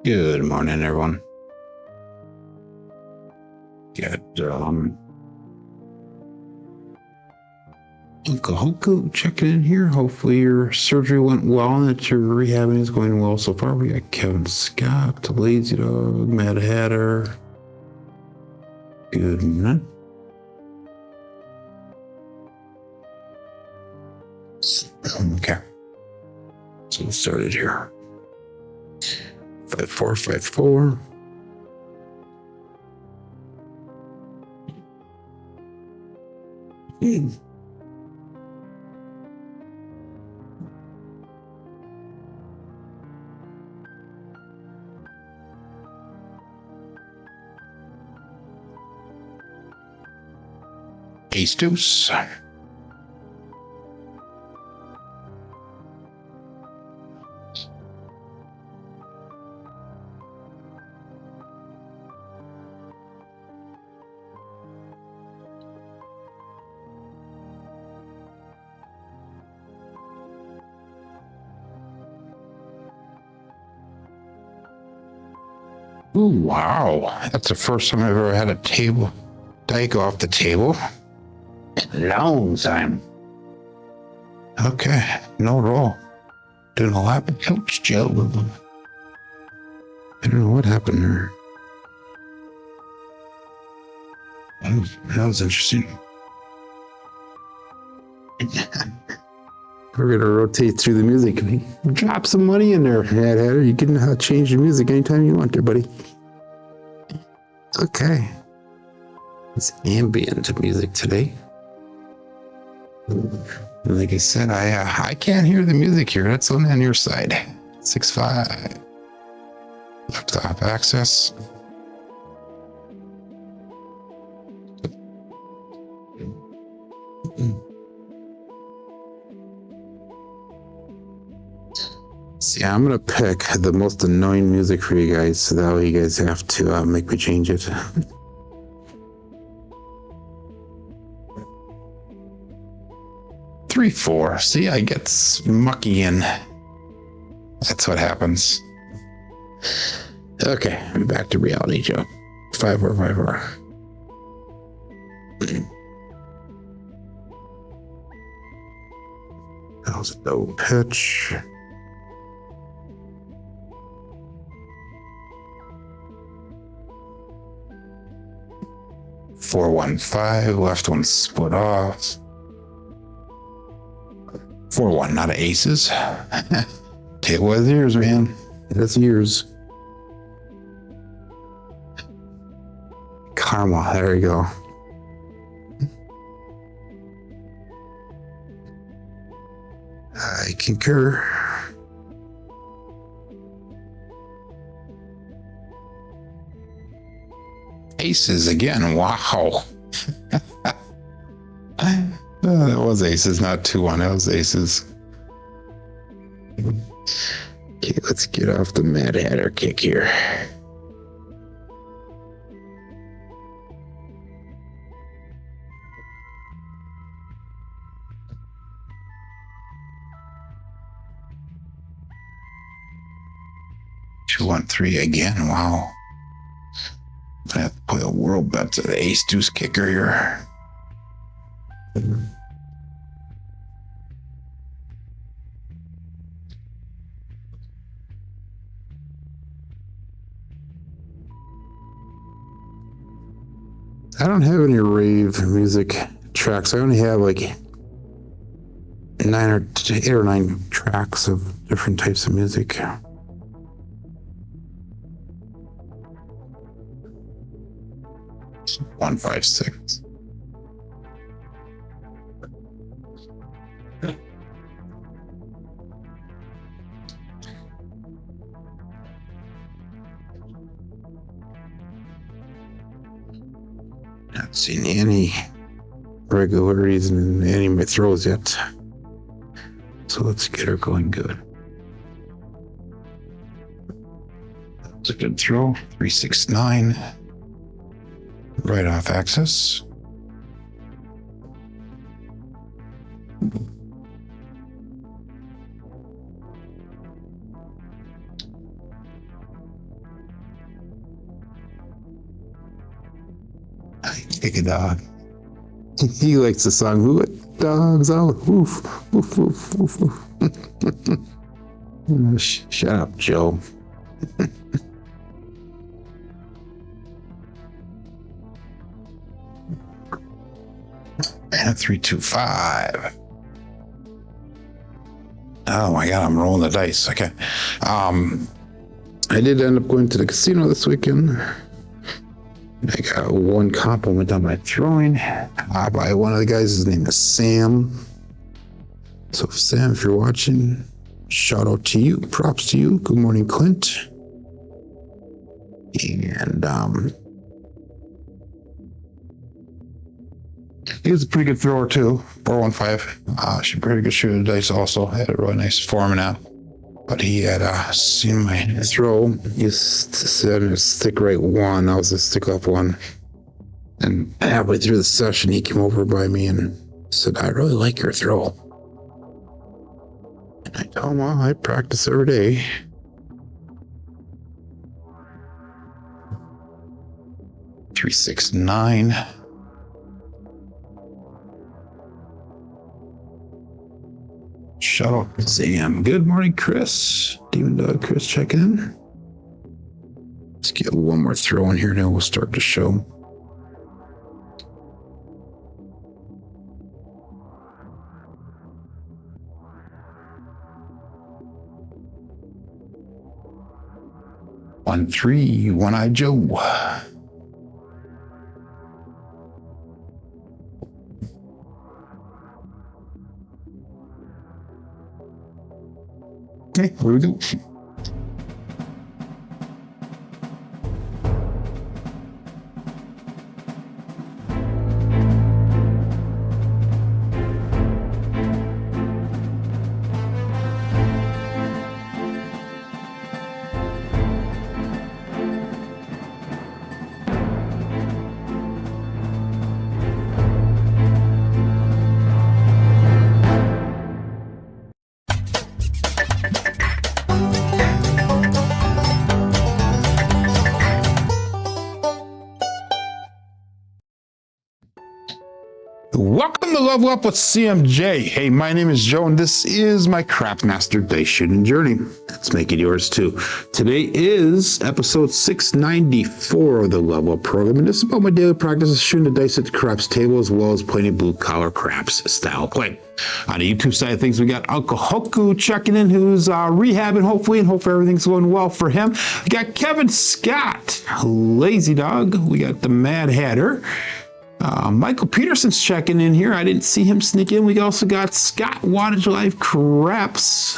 Good morning, everyone. Got Uncle Hoku checking in here. Hopefully your surgery went well and that your rehabbing is going well so far. We got Kevin Scott, Lazy Dog, Mad Hatter. Good morning. Okay. So we'll start it here. 5454. Ace deuce. Ooh, wow. That's the first time I've ever had a table die go off the table. Long time. Okay, no roll. Doing a lap of Coach Joe. I don't know what happened there. That was interesting. We're gonna rotate through the music. Drop some money in there, Mad Hatter. You can change the music anytime you want there, buddy. Okay. It's ambient music today. Like I said, I can't hear the music here. That's only on your side. 6-5. Laptop access. See, I'm gonna pick the most annoying music for you guys, so that way you guys have to make me change it. 3-4. See, I get mucky in. That's what happens. Okay, I'm back to reality, Joe. 5-4. That was a low pitch. $4-1-5. Left one split off. 4-1, not aces. Table with yours, man. That's yours. Karma, there you go. I concur. Aces again, wow. That was aces, not 2-1. That was aces. Okay, let's get off the Mad Hatter kick here. Two, 1, 3 again. Wow. I have to play a world bet to the ace deuce kicker here. I don't have any rave music tracks. I only have like 8 or 9 tracks of different types of music. One, 5, 6. Not seen any regularities in any of my throws yet. So let's get her going good. That's a good throw. 3-6-9. Right off axis. Kick a dog. He likes the song, "Who Let Dogs Out." Woof, woof, woof, woof, woof. Shut up, Joe. And 325. Oh my God, I'm rolling the dice. Okay. I did end up going to the casino this weekend. I got one compliment on my throwing by one of the guys. His name is Sam. So Sam, if you're watching, shout out to you. Props to you. Good morning, Clint. And he was a pretty good thrower too. 415. She's a pretty good shooter of dice also. Had a really nice form now. But he had seen my throw. He said a stick right one. I was a stick up one. And halfway through the session, he came over by me and said, "I really like your throw." And I told him, "Well, I practice every day." $369. Shout out to Sam. Good morning, Chris. Demon Dog Chris checking in. Let's get one more throw in here and then we'll start the show. One three, one-eyed Joe. Okay, here we go. Welcome to Level Up with CMJ. Hey, my name is Joe, and this is my Crapmaster Dice Shooting Journey. Let's make it yours too. Today is episode 694 of the Level Up program, and this is about my daily practice of shooting the dice at the craps table, as well as playing a blue-collar craps style play. On the YouTube side of things, we got Uncle Hoku checking in, who's rehabbing, hopefully everything's going well for him. We got Kevin Scott, Lazy Dog. We got the Mad Hatter. Michael Peterson's checking in here. I didn't see him sneak in. We also got Scott Wattage Life Craps.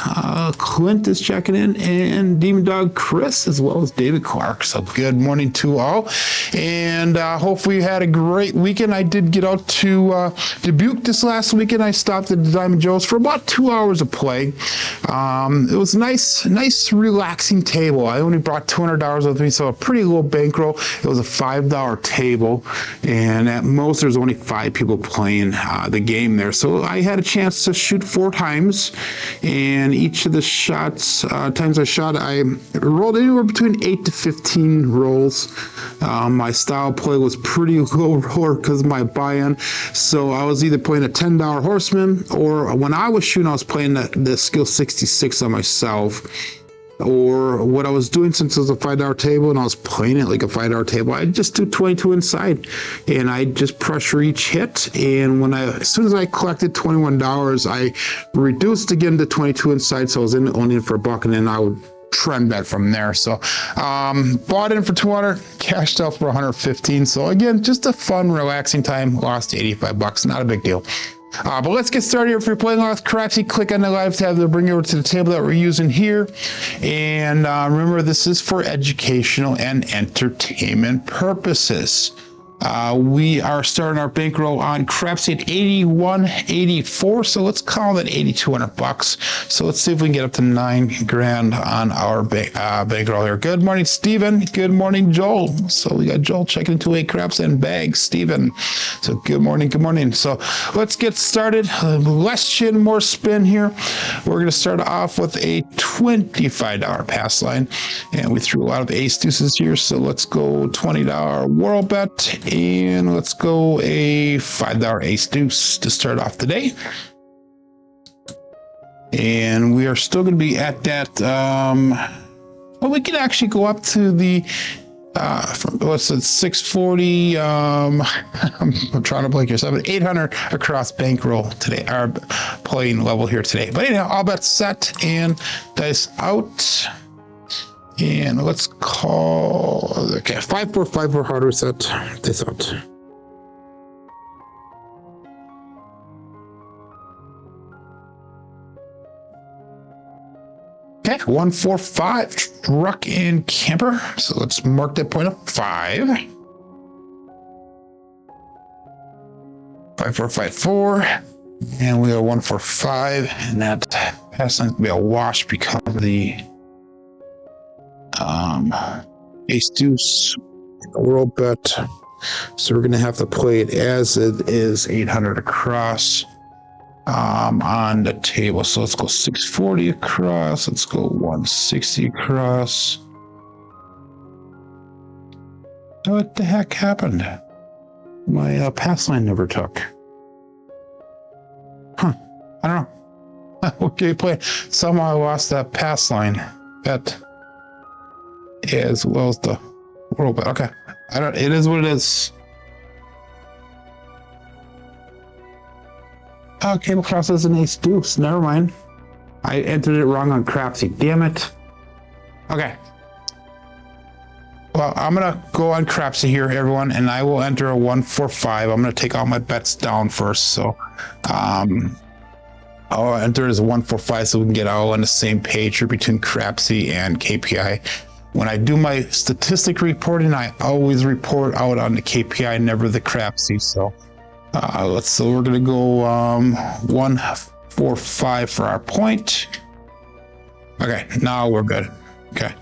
Clint is checking in, and Demon Dog Chris, as well as David Clark. So good morning to all, and hopefully you had a great weekend. I did get out to Dubuque this last weekend. I stopped at the Diamond Joe's for about 2 hours of play. It was nice, relaxing table. I only brought $200 with me, so a pretty low bankroll. It was a $5 table, and at most there's only 5 people playing the game there, so I had a chance to shoot 4 times, and each of the times I shot, I rolled anywhere between 8 to 15 rolls. My style play was pretty low roller because of my buy-in, so I was either playing a $10 horseman, or when I was shooting, I was playing the skill 66 on myself. Or what I was doing, since it was a $5 table and I was playing it like a $5 table, I'd just do 22 inside and I'd just pressure each hit. And as soon as I collected $21, I reduced again to 22 inside, so I was only in for $1, and then I would trend bet from there. So bought in for 200, cashed out for 115. So again, just a fun, relaxing time. Lost $85, not a big deal. But let's get started here. If you're playing with Crapsee, click on the live tab. They'll bring you over to the table that we're using here. And remember, this is for educational and entertainment purposes. We are starting our bankroll on Crapsee at 81.84, so let's call it $8,200. So let's see if we can get up to $9 grand on our bankroll here. Good morning, Steven. Good morning, Joel. So we got Joel checking into a craps and bags, Steven. So good morning, good morning. So let's get started. Less chin, more spin here. We're going to start off with a $25 pass line, and we threw a lot of ace deuces here, so let's go $20 world bet. and let's go a $5 ace deuce to start off the day. And we are still going to be at that. Well, we can actually go up to the what's it, 640. I'm trying to blank here. 800 across bankroll today, our playing level here today. But anyhow, all bets set and dice out. And let's call, okay, 5-4-5-4 hardware set, dice out. Okay, 1-4-5 truck and camper. So let's mark that point up 5. 5-4-5-4, and we are 1-4-5, and that pass line to be a wash because of the ace deuce world bet. So we're gonna have to play it as it is, 800 across. On the table. So let's go 640 across. Let's go 160 across. What the heck happened? My pass line never took. Huh. I don't know. Okay, play. Somehow I lost that pass line bet as well as the world bet. Okay. I don't, it is what it is. Oh, came across as an ace deuce. Never mind. I entered it wrong on Crapsee. Damn it. Okay. Well, I'm going to go on Crapsee here, everyone, and I will enter a 1-4-5. I'm going to take all my bets down first. So I'll enter as a 1-4-5 so we can get all on the same page here between Crapsee and KPI. When I do my statistic reporting, I always report out on the KPI, never the Crapsee. So so we're gonna go 1-4-5 for our point. Okay, now we're good. Okay,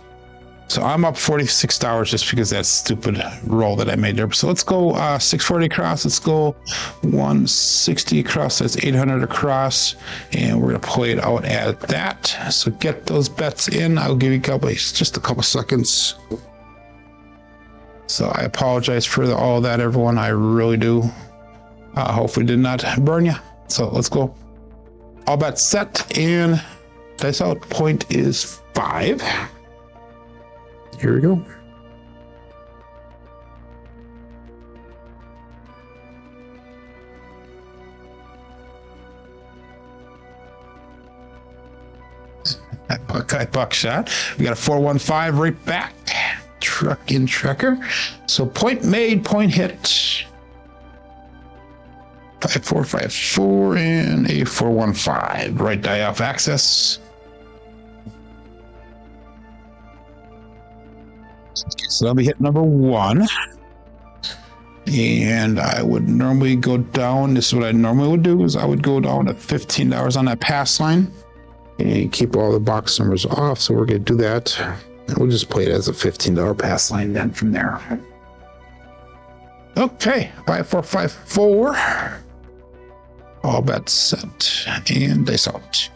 so I'm up $46 just because that stupid roll that I made there. So let's go 640 across. Let's go 160 across. That's 800 across, and we're gonna play it out at that. So get those bets in. I'll give you just a couple seconds. So I apologize for all of that, everyone. I really do. Hopefully did not burn you. So let's go. All bets set and dice out. Point is 5. Here we go. Buckshot. We got a 4-1-5 right back. Truck in trucker. So point made, point hit. 5-4-5-4 and a 4-1-5. Right die off access. So that'll be hit number 1. And I would normally go down. This is what I normally would do, is I would go down at $15 on that pass line and keep all the box numbers off. So we're going to do that. And we'll just play it as a $15 pass line then from there. Okay, 5-4-5-4. All bets set and dice out.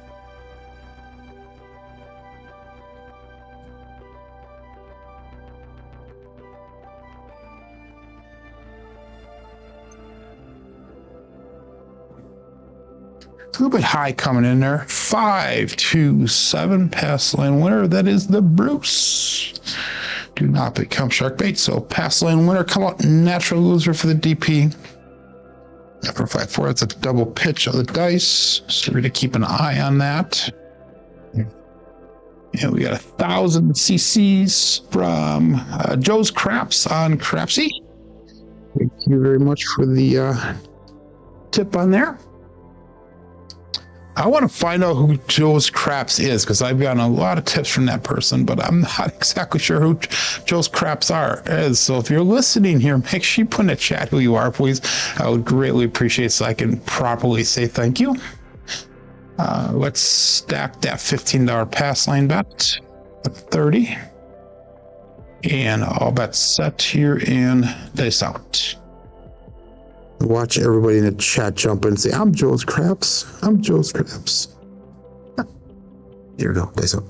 A little bit high coming in there. 5-2-7 pass line winner. That is the Bruce. Do not become shark bait. So pass line winner, come out natural loser for the DP. 4-5-4. That's a double pitch of the dice. So we're going to keep an eye on that. And we got 1,000 CCs from Joe's Craps on Crapsee. Thank you very much for the tip on there. I want to find out who Joe's Craps is, because I've gotten a lot of tips from that person, but I'm not exactly sure who Joe's Craps is. So if you're listening here, make sure you put in the chat who you are, please. I would greatly appreciate so I can properly say thank you. Let's stack that $15 pass line bet at 30. And all bets set here and dice out. Watch everybody in the chat jump in and say, I'm Joe's Craps. I'm Joe's Craps. Here we go. Dice up.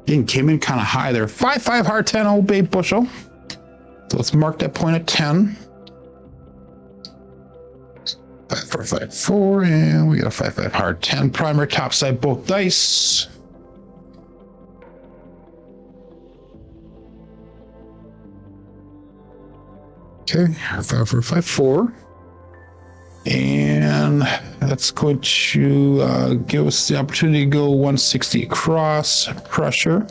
It came in kind of high there. 5-5 hard 10 Old Bay bushel. So let's mark that point at 10. 5-4-5-4, and we got a 5-5 hard 10. Primary topside both dice. Okay, 5-4-5-4. And that's going to give us the opportunity to go 160 across pressure.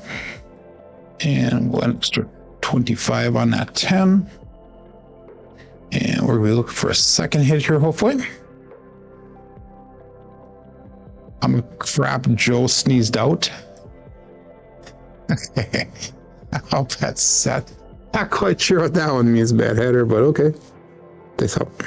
And one extra 25 on that 10. And we're going to be looking for a second hit here, hopefully. I'm a crap. Joe sneezed out. Okay. I hope that's set. Not quite sure what that one means, bad header, but okay. This help.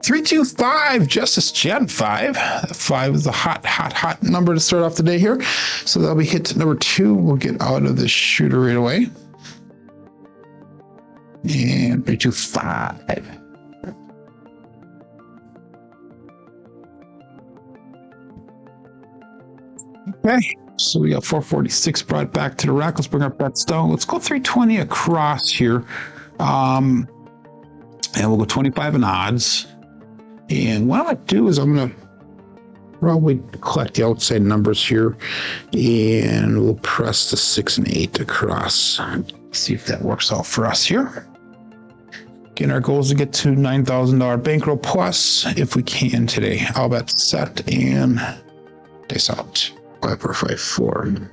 Three, 2, 5, Justice Gen 5. 5 is a hot number to start off the day here. So that'll be hit number 2. We'll get out of the shooter right away. And 3, 2, 5. Okay, so we got 446 brought back to the rack. Let's bring our bets down. Let's go 320 across here. And we'll go 25 in odds. And what I'm going to do is I'm going to probably collect the outside numbers here. And we'll press the 6 and 8 across. See if that works out for us here. Again, our goal is to get to $9,000 bankroll plus if we can today. All bets set and dice out. 5-4-5-4.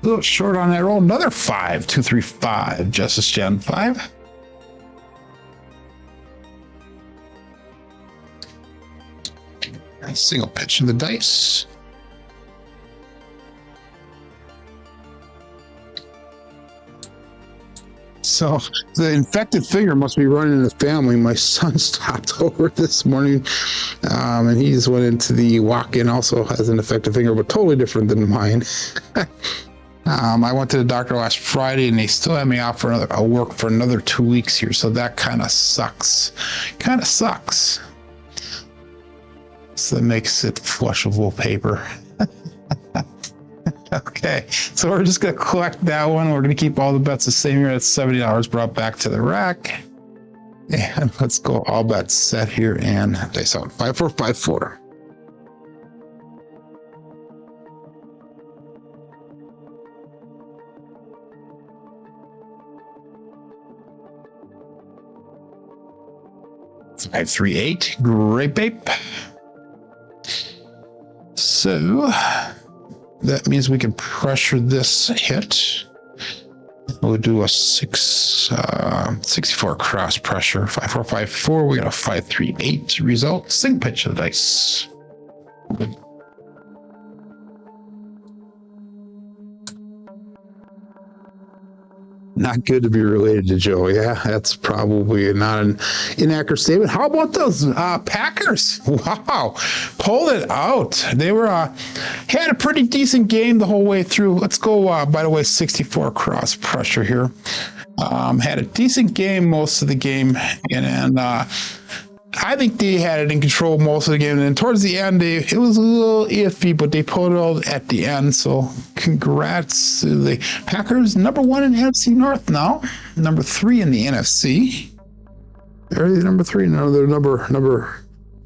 A little short on that roll. Another 5, 2, 3, 5. Justice Gen 5. Nice single pitch of the dice. So the infected finger must be running in the family. My son stopped over this morning, and he just went into the walk-in. Also has an infected finger, but totally different than mine. I went to the doctor last Friday, and they still had me out for a work for another 2 weeks here. So that kind of sucks. So that makes it flushable paper. Okay, so we're just going to collect that one. We're going to keep all the bets the same here. That's $70 brought back to the rack. And let's go all bets set here and dice out. 5-4-5-4. Five, 3, 8. Great, babe. So that means we can pressure this hit. We'll do a 64 cross pressure. 5-4-5-4. We got a 5-3-8 result. Single pitch of the dice. Not good to be related to Joe. Yeah, that's probably not an inaccurate statement. How about those Packers? Wow, pulled it out. They were had a pretty decent game the whole way through. Let's go, by the way, 64 cross pressure here. Had a decent game most of the game, and I think they had it in control most of the game. And towards the end, it was a little iffy, but they pulled it out at the end. So congrats to the Packers. Number 1 in NFC North now. Number 3 in the NFC. They're number 3. No, they're number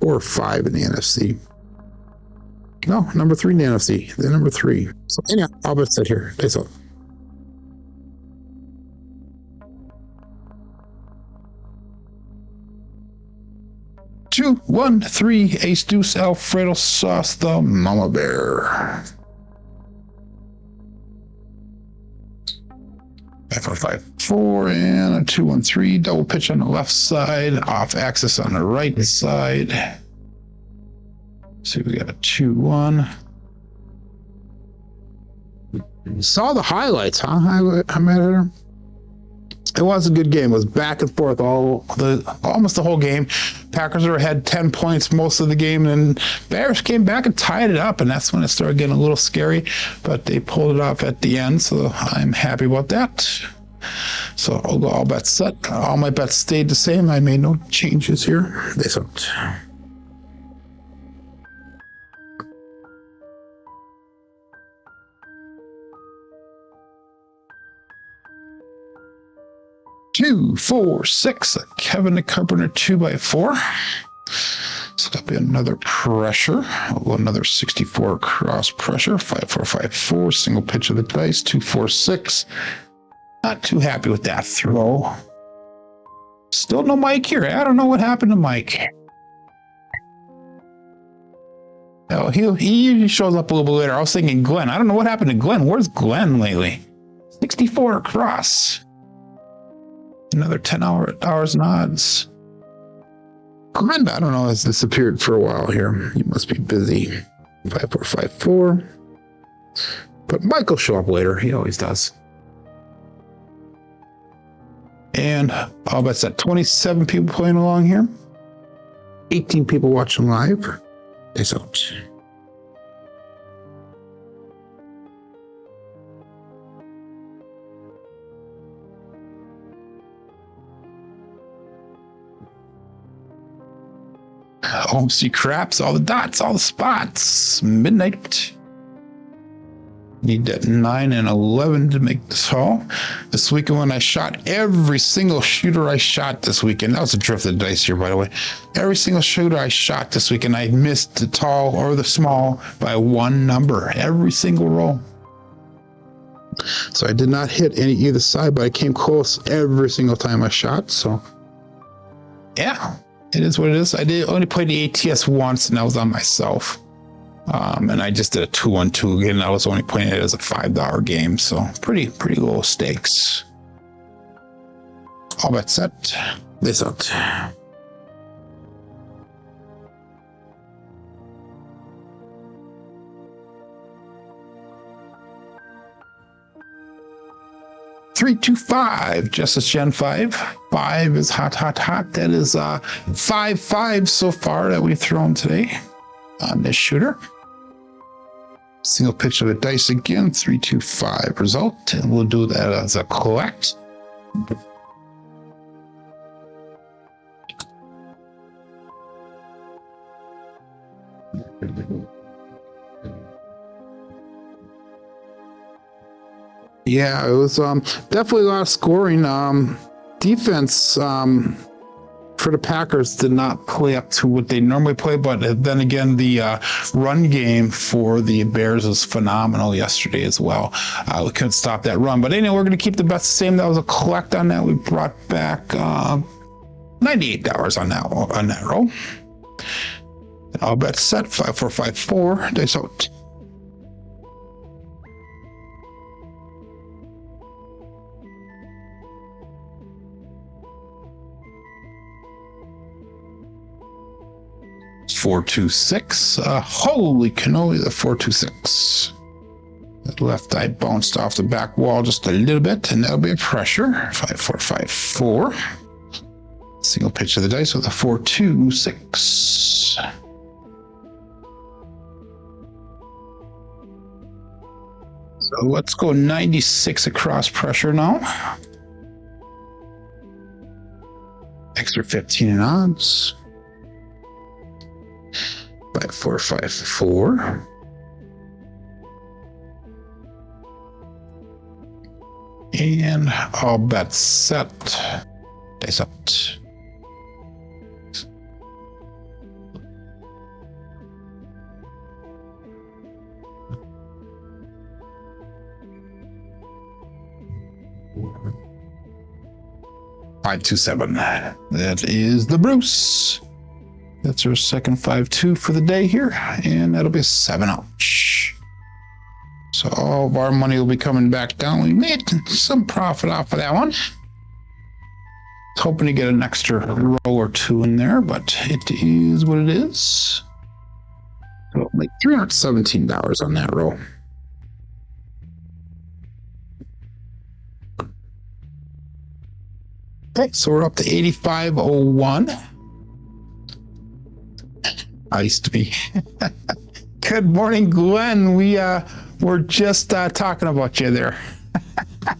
4 or 5 in the NFC. No, number 3 in the NFC. They're number 3. So anyhow, I'll bet sit here. Dice out. Two, 1, 3, ace, deuce, Alfredo sauce, the mama bear. 5-4-5-4 and a 2-1-3 double pitch on the left side, off axis on the right side. See, we got a 2-1. Saw the highlights, huh? I'm at her. It was a good game. It was back and forth almost the whole game. Packers were ahead 10 points most of the game, and Bears came back and tied it up, and that's when it started getting a little scary, but they pulled it off at the end, so I'm happy about that. So I'll go all bets set. All my bets stayed the same. I made no changes here. They sucked. Two, 4, 6. Kevin the Carpenter 2x4. So that'll be another pressure. I'll go another 64 cross pressure. 5, 4, 5, 4. Single pitch of the dice. 2, 4, 6. Not too happy with that throw. Still no Mike here. I don't know what happened to Mike. Oh, he usually shows up a little bit later. I was thinking Glenn. I don't know what happened to Glenn. Where's Glenn lately? 64 across. Another 10 hours and odds. Glenn, I don't know, has disappeared for a while here. He must be busy. 5, 4, 5, 4. But Mike will show up later. He always does. And I'll bet that 27 people playing along here. 18 people watching live. Peace out. Oh, see craps, all the dots, all the spots. Midnight. Need that 9 and 11 to make this haul. This weekend when I shot every single shooter I shot this weekend. That was a drift of the dice here, by the way. Every single shooter I shot this weekend, I missed the tall or the small by one number. Every single roll. So I did not hit either side, but I came close every single time I shot. So yeah, it is what it is. I did only play the ATS once, and that was on myself. And I just did a 2-1-2 again. I was only playing it as a $5 game, so pretty low stakes. All bet set. This out. Three, 2, 5. Justice Gen 5. 5 is hot. That is 5 so far that we've thrown today on this shooter. Single pitch of the dice again. 3, 2, 5 result, and we'll do that as a collect. Yeah, it was definitely a lot of scoring. Defense for the Packers did not play up to what they normally play, but then again, the run game for the Bears was phenomenal yesterday as well. We couldn't stop that run, but anyway, we're going to keep the bets the same. That was a collect on that. We brought back $98 on that roll. All bets set. 5, 4, 5, 4. Dice out. Four, 2, 6. Holy cannoli, the 4, 2, 6. That left eye bounced off the back wall just a little bit, and that'll be a pressure. 5, 4, 5, 4. Single pitch of the dice with a 4, 2, 6. So let's go 96 across pressure now. Extra 15 in odds. 5, 4, 5, 4. And all bets set. Dice out. Five, 2, 7. That is the Bruce. That's our second 5-2 for the day here, and that'll be a 7 ouch. So all of our money will be coming back down. We made some profit off of that one. Hoping to get an extra roll or two in there, but it is what it is. So I'll make $317 on that roll. Okay, so we're up to 8501. Iced me. Good morning, Glenn. We're just talking about you there. I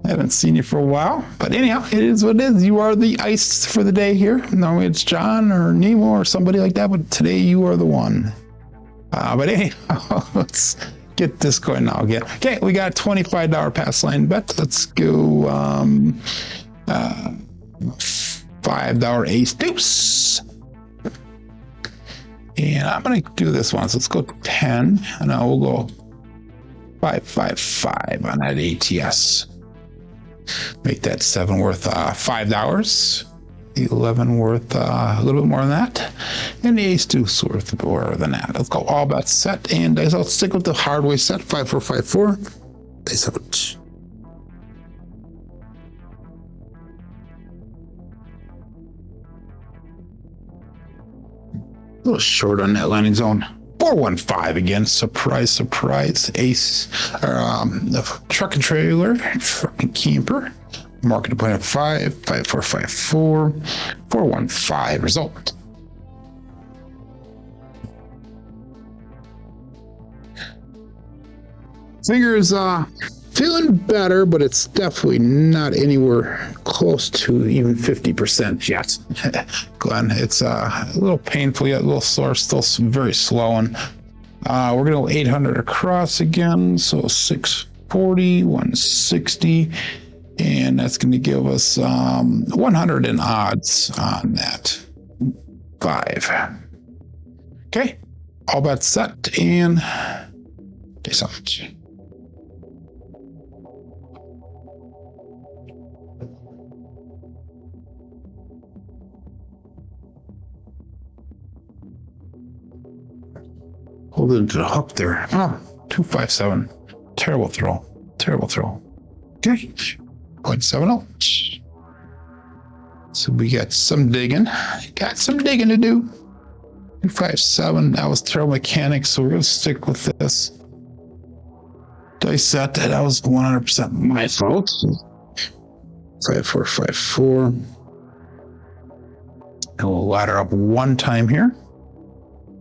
haven't seen you for a while, but anyhow, it is what it is. You are the ice for the day here. Normally it's John or Nemo or somebody like that, but today you are the one. But anyhow, let's get this going now again. Okay, we got a $25 pass line bet. Let's go $5 ace deuce. And I'm going to do this one. So let's go 10, and I will go 555 on that ATS. Make that 7 worth $5. 11 worth a little bit more than that. And the ace deuce worth more than that. Let's go all bets set. And I'll stick with the Hardway set 5454. Dice out. A little short on that landing zone. 415 again. Surprise, surprise. Ace, the truck and trailer, truck and camper. Market point at 5, 5454, 415 result. Fingers feeling better, but it's definitely not anywhere close to even 50% yet. Glenn, it's a little painful yet, a little sore, still very slow. And we're gonna go 800 across again, so 640, 160, and that's gonna give us 100 in odds on that 5. Okay, all bets set and face off. Hold it to the hook there. Oh, 257. Terrible throw. Terrible throw. Okay. 0.70. So we got some digging. Got some digging to do. 257. That was terrible mechanics, so we're going to stick with this. Dice set. That was 100% my fault. 5454. And we'll ladder up one time here.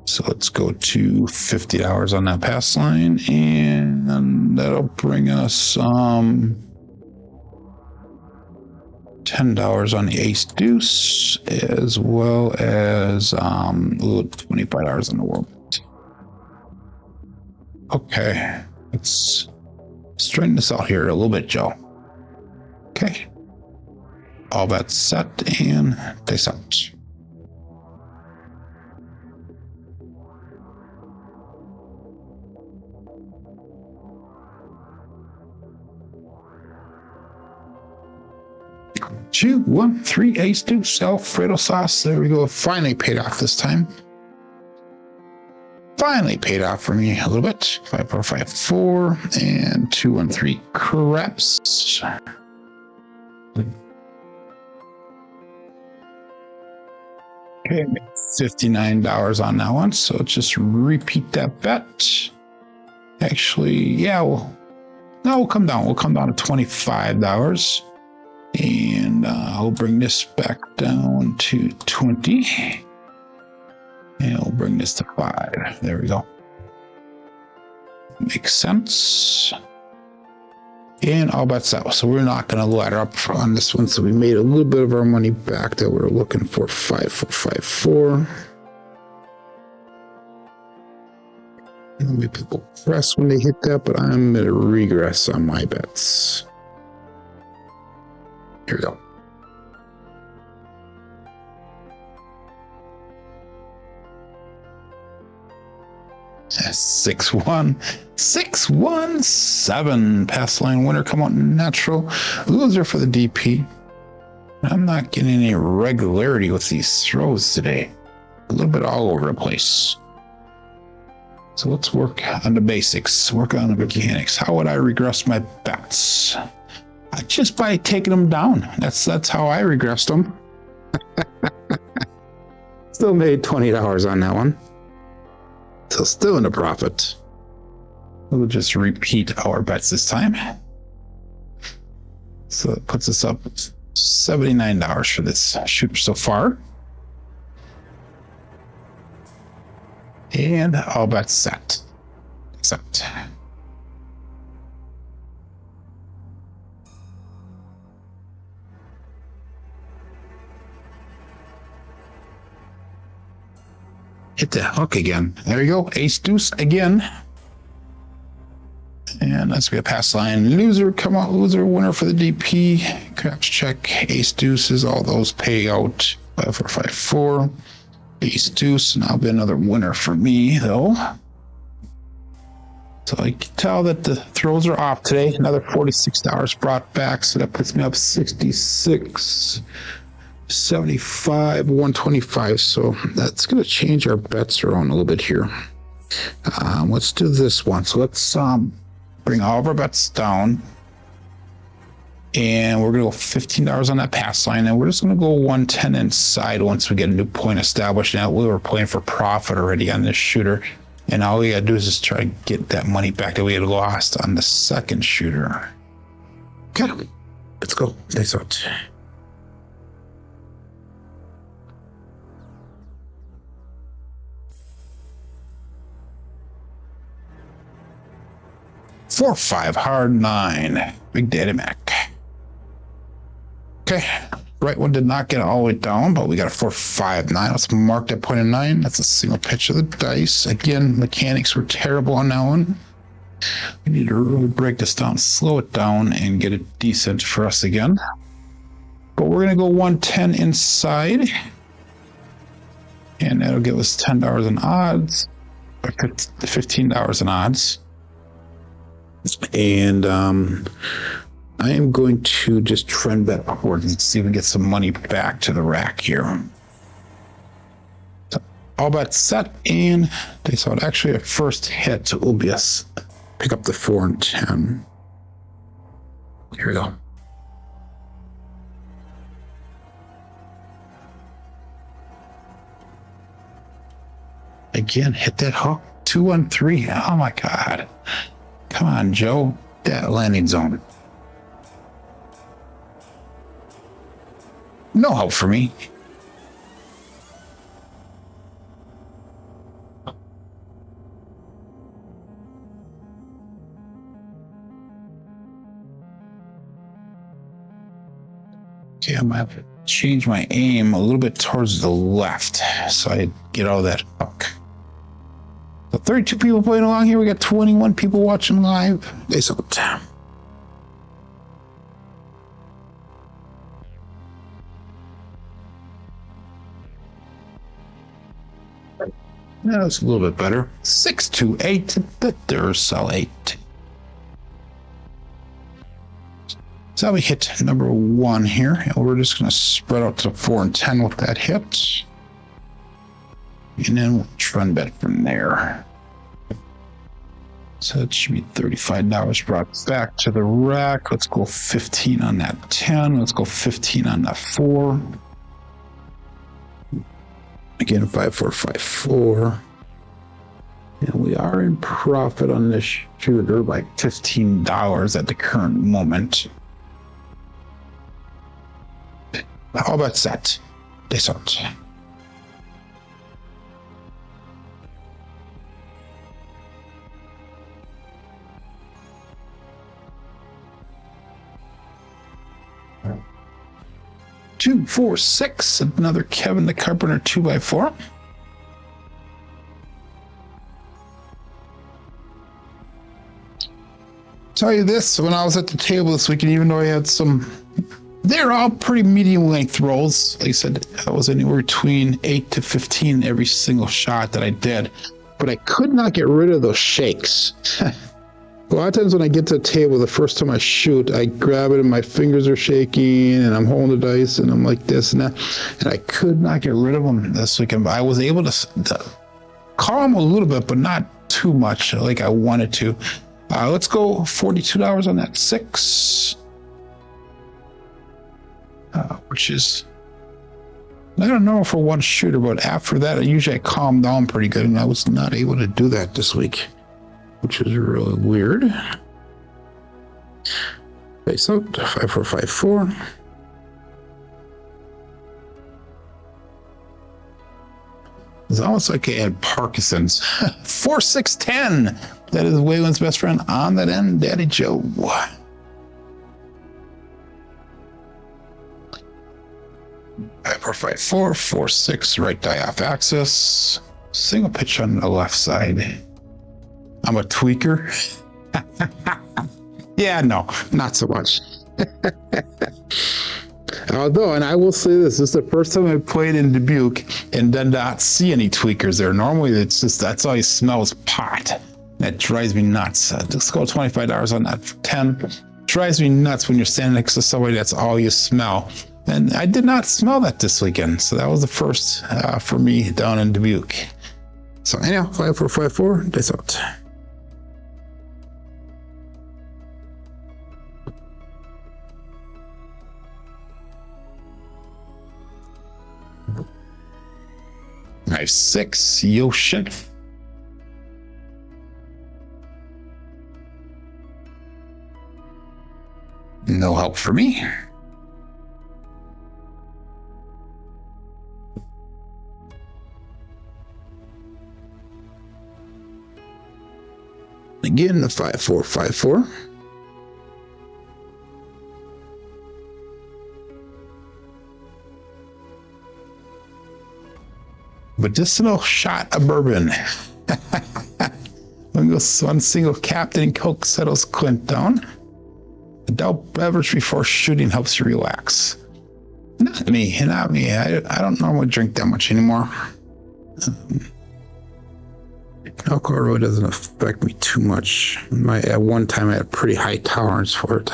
So let's go to $50 on that pass line, and that'll bring us $10 on the ace deuce, as well as $25 on the world. Okay, let's straighten this out here a little bit, Joe. Okay, all bets set and face out. Two, 1, 3, ace deuce, Alfredo sauce. There we go. Finally paid off this time. Finally paid off for me a little bit. 5454 and 2, 1, 3 craps. Okay, $59 on that one. So just repeat that bet. Actually, yeah, we'll come down. We'll come down to $25. And I'll bring this back down to 20. And we'll bring this to 5. There we go. Makes sense. And all bets out. So we're not going to ladder up on this one. So we made a little bit of our money back that we were looking for. 5454. Normally people press when they hit that, but I'm going to regress on my bets. Here we go. That's 6-1-6-1-7 pass line winner. Come on, natural loser for the DP. I'm not getting any regularity with these throws today. A little bit all over the place. So let's work on the basics. Work on the mechanics. How would I regress my bets? Just by taking them down. That's how I regressed them. Still made $20 on that one. So still in the profit. We'll just repeat our bets this time. So it puts us up $79 for this shooter so far. And all bets set. Except hit the hook again. There you go. Ace deuce again. And that's gonna be a pass line. Loser, come on, loser, winner for the DP. Craps check, ace deuces, all those pay out. 5 4 5 4. Ace deuce, and I'll be another winner for me though. So I can tell that the throws are off today. Another $46 brought back, so that puts me up 66, 75, 125. So that's gonna change our bets around a little bit here. Let's do this one. So let's bring all of our bets down, and we're gonna go $15 on that pass line, and we're just gonna go 110 inside once we get a new point established. Now we were playing for profit already on this shooter, and all we gotta do is just try to get that money back that we had lost on the second shooter. Okay, let's go. Thanks out. Four, five, hard nine. Big Daddy Mac. Okay, right one did not get all the way down, but we got a 4 5 9. Let's mark that point of 9. That's a single pitch of the dice. Again, mechanics were terrible on that one. We need to really break this down, slow it down, and get it decent for us again. But we're gonna go 110 inside, and that'll give us $10 in odds, or $15 in odds. And I am going to just trend bet upwards and see if we can get some money back to the rack here. So all bets set, and they saw it. Actually, a first hit will be us pick up the 4 and 10. Here we go. Again, hit that hook. 2 and 3. Oh my God. Come on, Joe. That landing zone. No hope for me. Okay, I'm gonna have to change my aim a little bit towards the left so I get all that hook. So 32 people playing along here. We got 21 people watching live. They saw the that's a little bit better. 6 2 8. The Duracell 8. So we hit number 1 here, and we're just going to spread out to 4 and 10 with that hit. And then we'll trend bet from there. So it should be $35 brought back to the rack. Let's go 15 on that 10. Let's go 15 on that 4. Again, 5 4 5 4. And we are in profit on this shooter by $15 at the current moment. How about that? This out. Two, 4, 6. Another Kevin the Carpenter 2x4. Tell you this, when I was at the table this weekend, even though I had some, they're all pretty medium length rolls. Like I said, I was anywhere between 8 to 15 every single shot that I did, but I could not get rid of those shakes. A lot of times when I get to the table, the first time I shoot, I grab it and my fingers are shaking and I'm holding the dice and I'm like this and that. And I could not get rid of them this weekend. But I was able to calm a little bit, but not too much like I wanted to. Let's go $42 on that 6. Which is, I don't know for one shooter, but after that, I calmed down pretty good. And I was not able to do that this week, which is really weird. Face out, 5 4 5 4. It's almost like I had Parkinson's. 4, 6, 10. That is Waylon's best friend on that end, Daddy Joe. 5, 4, 5, 4, 4, 6, right die off axis. Single pitch on the left side. I'm a tweaker. Yeah, no, not so much. Although, and I will say this is the first time I played in Dubuque and did not see any tweakers there. Normally, it's just that's all you smell is pot. That drives me nuts. Let's go $25 on that 10. Drives me nuts when you're standing next to somebody that's all you smell. And I did not smell that this weekend, so that was the first for me down in Dubuque. So anyhow, 5, 4, 5, 4. Dice out. Nice 6, yo shit. No help for me. Again, the 5, 4, 5, 4. Medicinal shot of bourbon. One single Captain Coke settles Clint down. Adult beverage before shooting helps you relax. Not me. I don't normally drink that much anymore. Alcohol really doesn't affect me too much. At one time, I had a pretty high tolerance for it.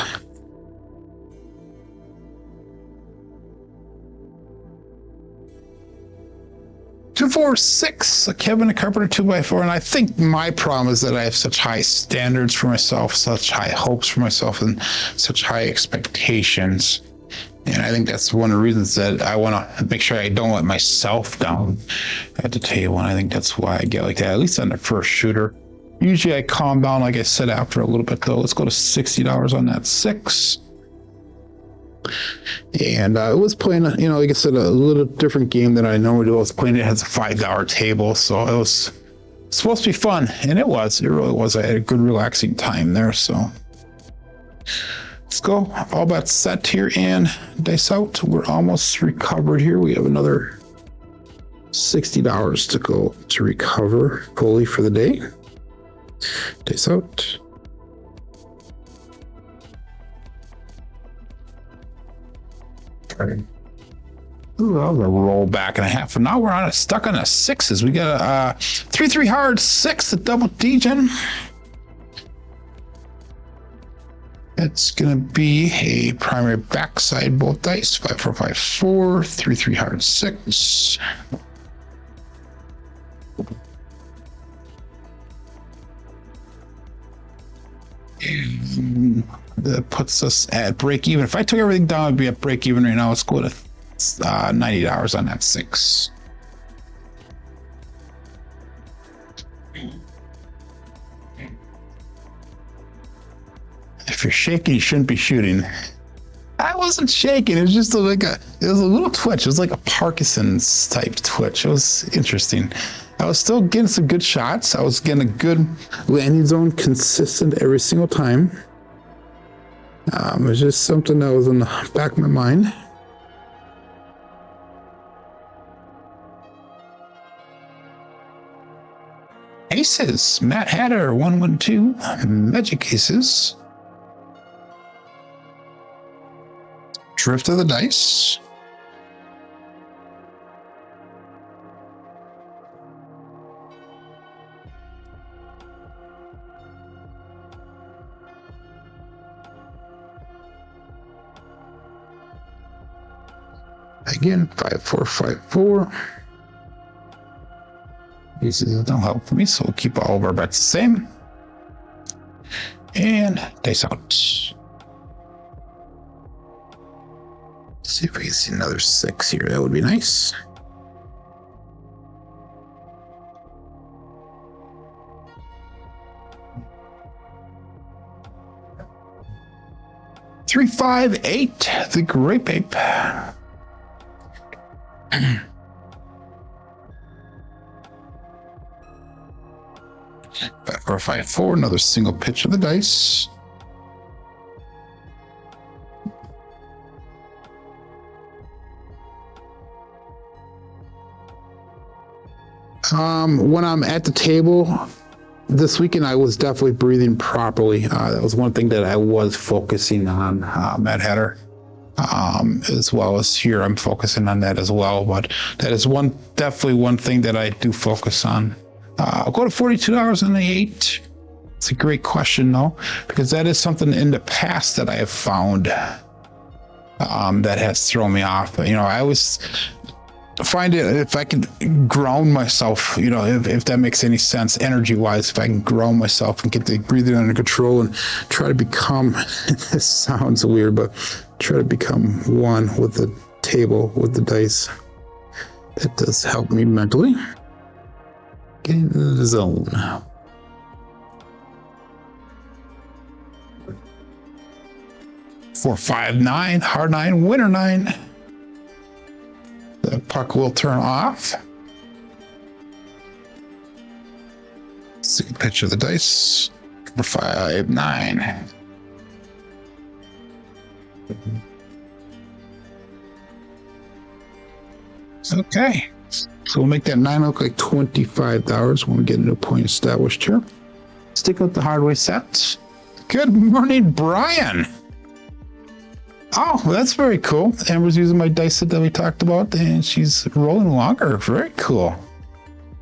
Two, 4, 6. A Kevin, a Carpenter 2x4. And I think my problem is that I have such high standards for myself, such high hopes for myself, and such high expectations. And I think that's one of the reasons that I want to make sure I don't let myself down at the table. And I think that's why I get like that, at least on the first shooter. Usually I calm down, like I said, after a little bit, though. Let's go to $60 on that 6. And I was playing, like I said, a little different game than I normally do. I was playing it as a $5 table, so it was supposed to be fun. And it really was. I had a good relaxing time there, so. Let's go. All bets set here and dice out. We're almost recovered here. We have another $60 to go to recover fully for the day. Dice out. Okay. Ooh, I'll roll back in a half. And now we're stuck on a 6s. We got a 3-3 hard 6, a double D-gen. It's going to be a primary backside both dice. 5, 4, 5, 4, 3-3 hard 6. And that puts us at break even. If I took everything down, I'd be at break even right now. Let's go to $90 on that 6. If you're shaking, you shouldn't be shooting. I wasn't shaking. It was just it was a little twitch. It was like a Parkinson's type twitch. It was interesting. I was still getting some good shots. I was getting a good landing zone, consistent every single time. It was just something that was in the back of my mind. Aces, Matt Hatter, 112, Magic Aces. Drift of the dice. Again, 5, 4, 5, 4. These don't help for me, so we'll keep all of our bets the same. And dice out. See if we can see another 6 here. That would be nice. Three, 5, 8. The Grape Ape. 5-4-5-4, another single pitch of the dice. When I'm at the table this weekend, I was definitely breathing properly. That was one thing that I was focusing on, Mad Hatter, as well as here. I'm focusing on that as well, but that is definitely one thing that I do focus on. I'll go to $42 on the 8. It's a great question, though, because that is something in the past that I have found that has thrown me off. I always find it, if I can ground myself, if that makes any sense, energy wise, if I can ground myself and get the breathing under control and try to become, this sounds weird, but try to become one with the table, with the dice. That does help me mentally. Get into the zone. Four, 5, 9, hard 9, winner 9. The puck will turn off. Second pitch of the dice. Number 5, 9. Okay. So we'll make that 9 look like $25 when we get into a point established here. Stick with the Hardway set. Good morning, Brian. Oh, well, that's very cool. Amber's using my dice set that we talked about, and she's rolling longer. Very cool.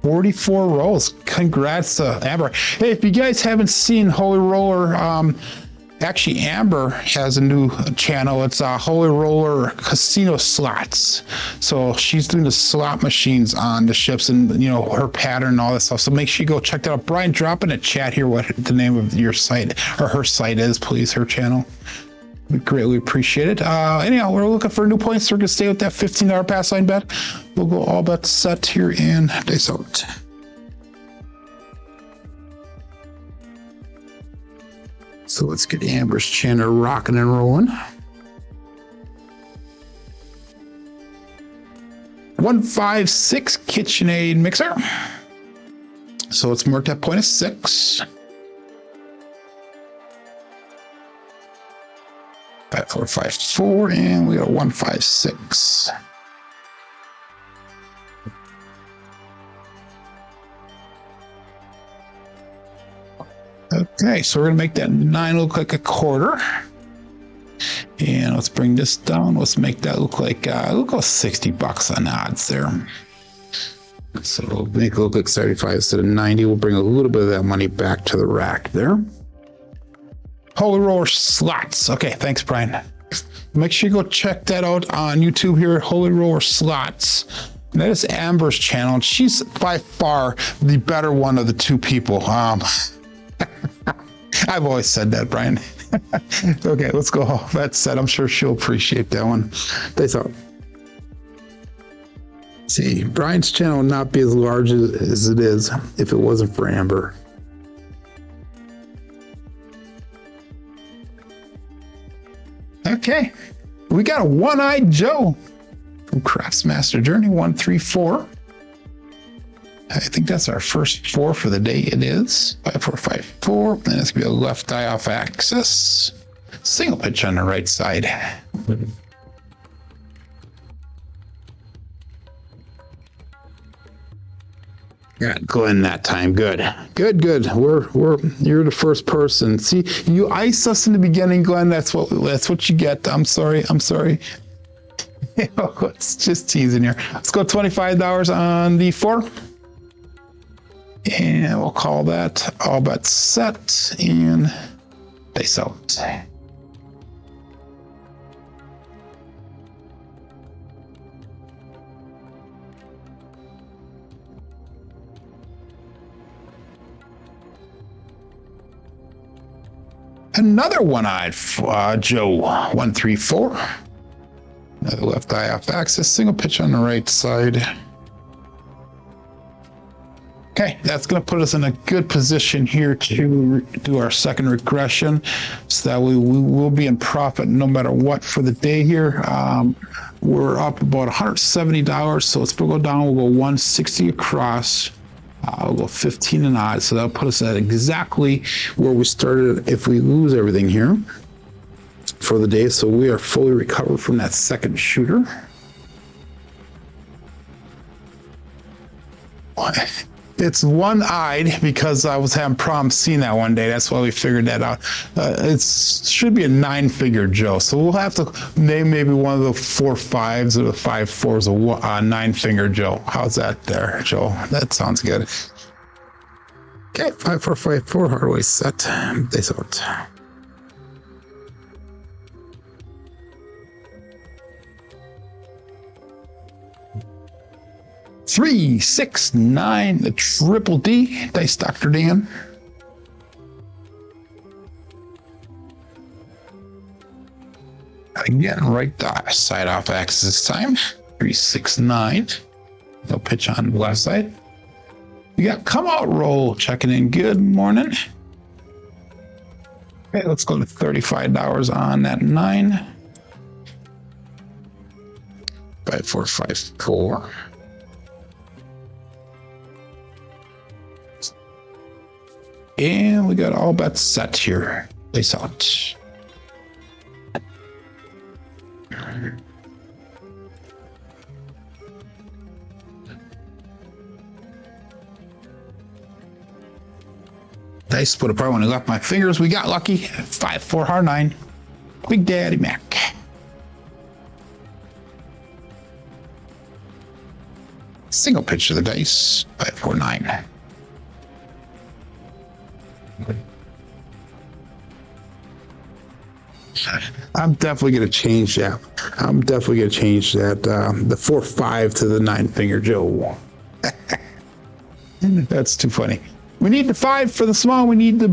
44 rolls. Congrats to Amber. Hey, if you guys haven't seen Holy Roller, actually Amber has a new channel. It's Holy Roller Casino Slots. So she's doing the slot machines on the ships and, her pattern and all that stuff. So make sure you go check that out. Brian, drop in a chat here what the name of your site or her site is, please, her channel. We greatly appreciate it. Anyhow, we're looking for new points. We're going to stay with that $15 pass line bet. We'll go all bets set here and dice out. So let's get Amber's channel rocking and rolling. 156 KitchenAid mixer. So let's mark that point of 6. 5-4-5-4, and we got 156. Okay, so we're gonna make that 9 look like a quarter, and let's bring this down. Let's make that look like we'll go $60 on odds there. So we'll make it look like 35 instead of 90. We'll bring a little bit of that money back to the rack there. Holy Roller Slots. Okay, thanks, Brian. Make sure you go check that out on YouTube here, Holy Roller Slots. And that is Amber's channel, and she's by far the better one of the two people. I've always said that, Brian. Okay, let's go. That said, I'm sure she'll appreciate that one. Thanks out. See, Brian's channel would not be as large as it is if it wasn't for Amber. Okay, we got a one-eyed Joe from Craftsmaster Journey 134. I think that's our first 4 for the day. It is 5-4-5-4, and it's gonna be a left eye off axis, single pitch on the right side. Got Glenn that time. Good. You're the first person. See, you iced us in the beginning, Glenn. That's what you get. I'm sorry. It's just teasing here. Let's go $25 on the 4. And we'll call that all bets set and dice out. Another one-eyed Joe 134. Another left eye off axis, single pitch on the right side. Okay, that's going to put us in a good position here to do our second regression, so that we will be in profit no matter what for the day here. We're up about $170, so let's go down. We'll go 160 across. I'll go 15 and odd. So that'll put us at exactly where we started if we lose everything here for the day. So we are fully recovered from that second shooter. It's one-eyed because I was having problems seeing that one day. That's why we figured that out. It should be a 9-figure Joe. So we'll have to name maybe one of the 4-5s or the 5-4s a 9-finger Joe. How's that there, Joe? That sounds good. Okay, 5-4-5-4 Hardway set. They sort. Three, 6, 9, the triple D, Dice Dr. Dan. Again, right side off axis this time. 3, 6, 9. No pitch on the left side. We got come out roll checking in. Good morning. Okay, let's go to $35 on that 9. 5, 4, 5, 4. And we got all bets set here. Place out. Dice split apart when I left my fingers. We got lucky. 5-4 hard 9. Big Daddy Mac. Single pitch to the dice. 5-4 9. I'm definitely going to change that. I'm definitely going to change that. The 4-5 to the 9-finger Joe. That's too funny. We need the 5 for the small. We need the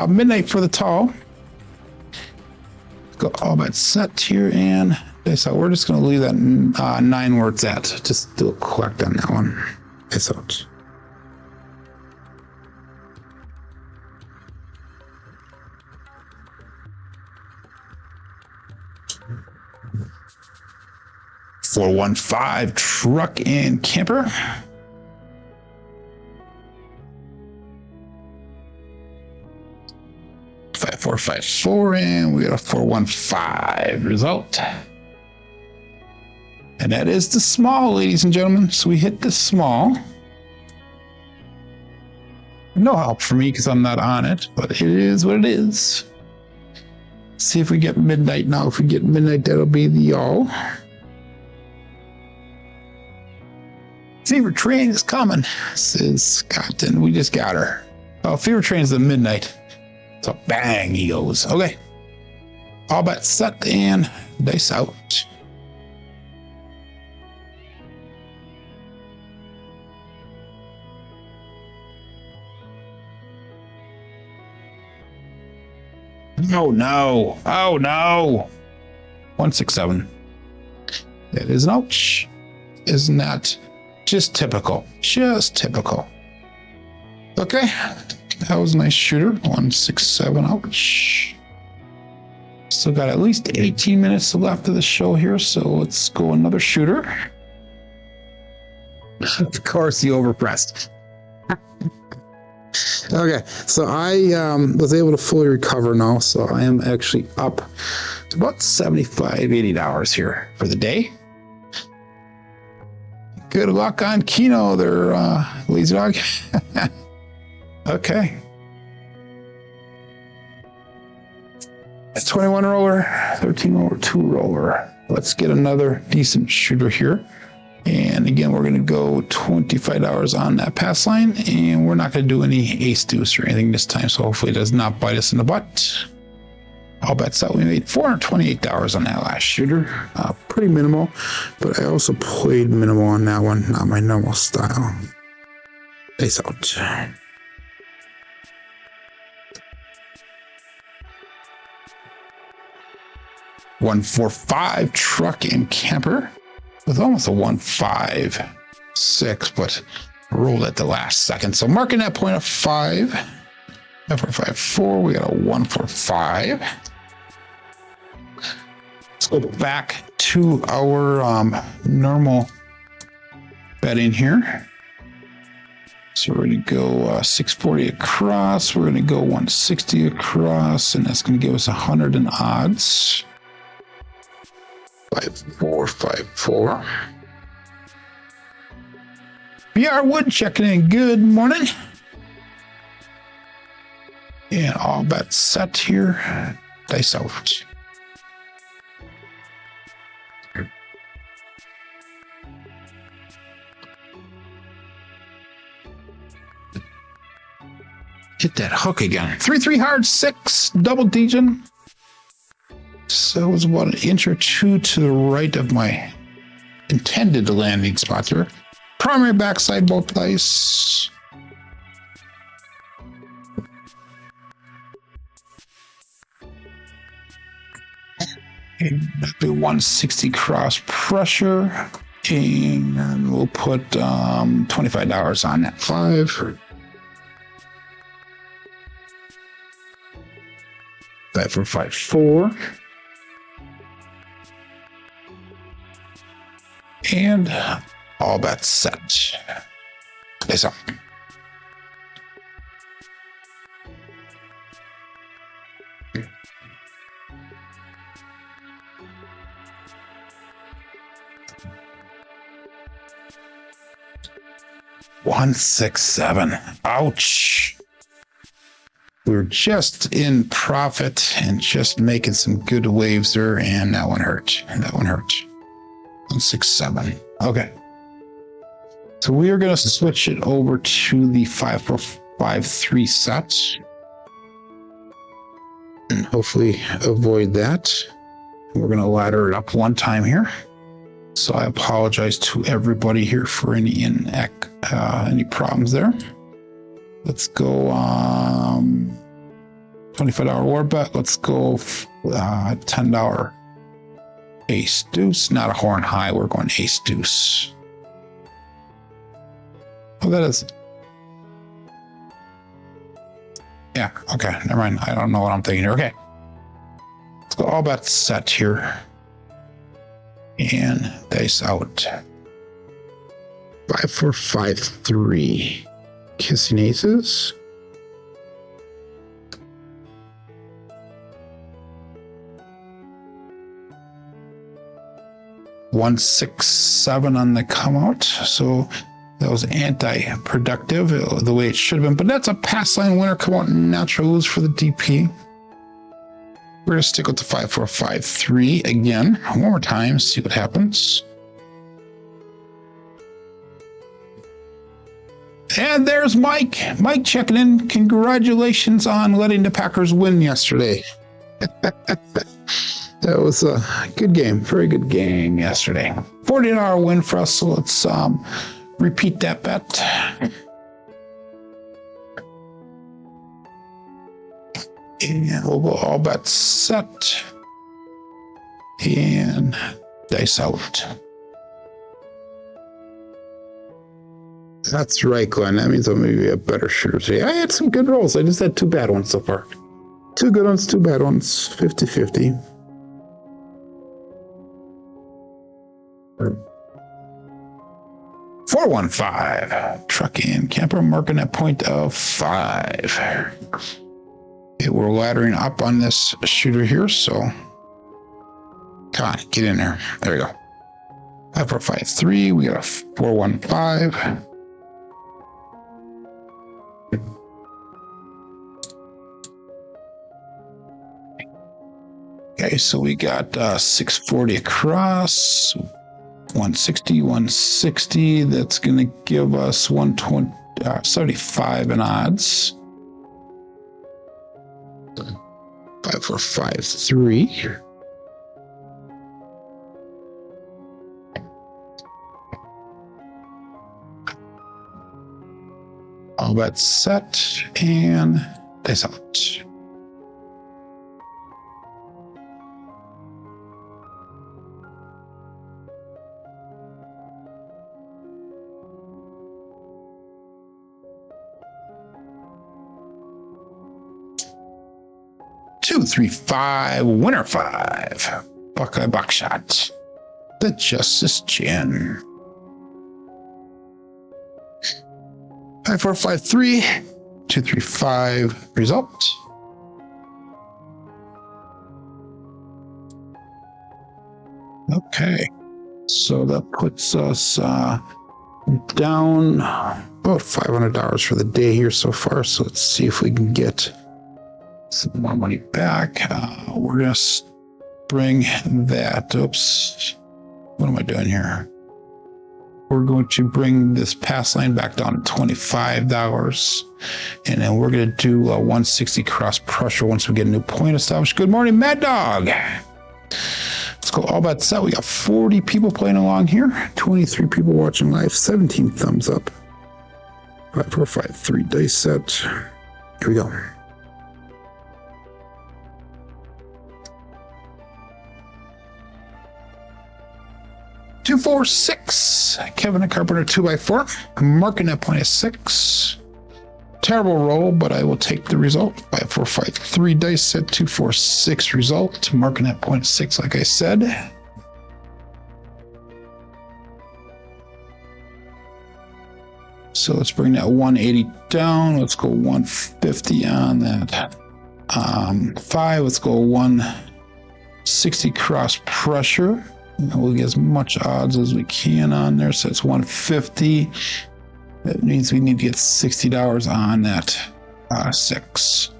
midnight for the tall. Go all that set here, and so we're just going to leave that 9 where it's at. Just do a collect on that one. It's out. $415 truck and camper. $5454, and we got a 415 result. And that is the small, ladies and gentlemen. So we hit the small. No help for me because I'm not on it, but it is what it is. See if we get midnight now. If we get midnight, that'll be the y'all. Fever Train is coming, says Scott, and we just got her. Oh, Fever Train's the midnight. So bang, he goes. Okay. All bets set and dice out. Oh no. Oh no. 167. That is an ouch. Isn't that just typical? Just typical. Okay. That was a nice shooter. 167. Ouch. Still got at least 18 minutes left of the show here, so let's go another shooter. Of course, he overpressed. Okay, so I was able to fully recover now, so I am actually up to about $75-80 here for the day. Good luck on Keno there, lazy dog. Okay. It's 21 roller, 13 roller, 2 roller. Let's get another decent shooter here. And again, we're going to go $25 on that pass line, and we're not going to do any ace deuce or anything this time, so hopefully it does not bite us in the butt. All bets out. We made $428 on that last shooter. Pretty minimal, but I also played minimal on that one, not my normal style. Ace out. $145 truck and camper. With almost a 156, but rolled at the last second. So marking that point of 5. 454, we got a 145. Let's go back to our normal betting here. So we're going to go 640 across. We're going to go 160 across, and that's going to give us 100 in odds. 5454. BR Wood checking in. Good morning. And all bets set here. Dice out. Hit that hook again. 3-3 hard, 6 double Degen. So it was about an inch or two to the right of my intended landing spot here. Primary backside both dice. Do 160 cross pressure, and we'll put $25 on that 5. 5-4-5-4. And all bets set. Yes, sir. One, 6, 7. Ouch. We were just in profit and just making some good waves there, and that one hurt. That one hurt. 1, 6, 7. Okay. So we are going to switch it over to the 5-4-5-3 set. And hopefully avoid that. We're going to ladder it up one time here. So I apologize to everybody here for any problems there. Let's go $25 war bet. Let's go $10 ace deuce. Not a horn high. We're going ace deuce. Oh, that is. Yeah. Okay. Never mind. I don't know what I'm thinking here. Okay. Let's go all bets set here. And dice out. 5-4-5-3. Kissing aces. One, 6, 7 on the come out. So that was anti-productive the way it should have been. But that's a pass line winner. Come out natural lose for the DP. We're going to stick with the 5-4-5-3 again. One more time. See what happens. And there's Mike. Mike checking in. Congratulations on letting the Packers win yesterday. That was a good game. Very good game yesterday. $40 win for us. So let's repeat that bet. And we'll go all bets set. And dice out. That's right, Glenn. That means I'm maybe a better shooter today. I had some good rolls. I just had 2 bad ones so far. 2 good ones, 2 bad ones. 50-50. $415. Truck and camper marking at point of 5. Okay, we're laddering up on this shooter here, so come on, get in there. There we go. 5-4-5-3. We got a 4-1-5. Okay, so we got 640 across, 160, 160. That's going to give us 120, 75 in odds. 5-4-5-3. All bets set and dice out. Two, 3, 5, winner 5. Buckeye Buckshot. The Justice Gin. 5453 235 result. Okay, so that puts us down about $500 for the day here so far. So let's see if we can get some more money back. We're gonna bring that. Oops, what am I doing here? We're going to bring this pass line back down to $25, and then we're going to do 160 cross pressure once we get a new point established. Good morning, Mad Dog. Let's go all bets set. We got 40 people playing along here, 23 people watching live, 17 thumbs up. 5453 dice set. Here we go. Two, 4, 6. Kevin the Carpenter 2x4. I'm marking that point at 6. Terrible roll, but I will take the result. 5, 4, 5, 3 dice set. 2, 4, 6 result. Marking that point at 6, like I said. So let's bring that 180 down. Let's go 150 on that. 5. Let's go 160 cross pressure. We'll get as much odds as we can on there. So it's 150. That means we need to get $60 on that 6.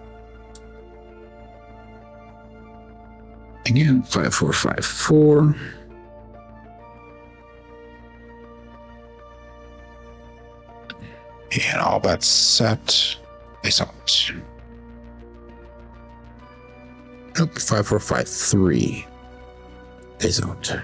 Again, 5, 4, 5, 4. And all bets set. Face out. Nope, 5, 4, 5, 3. Face out.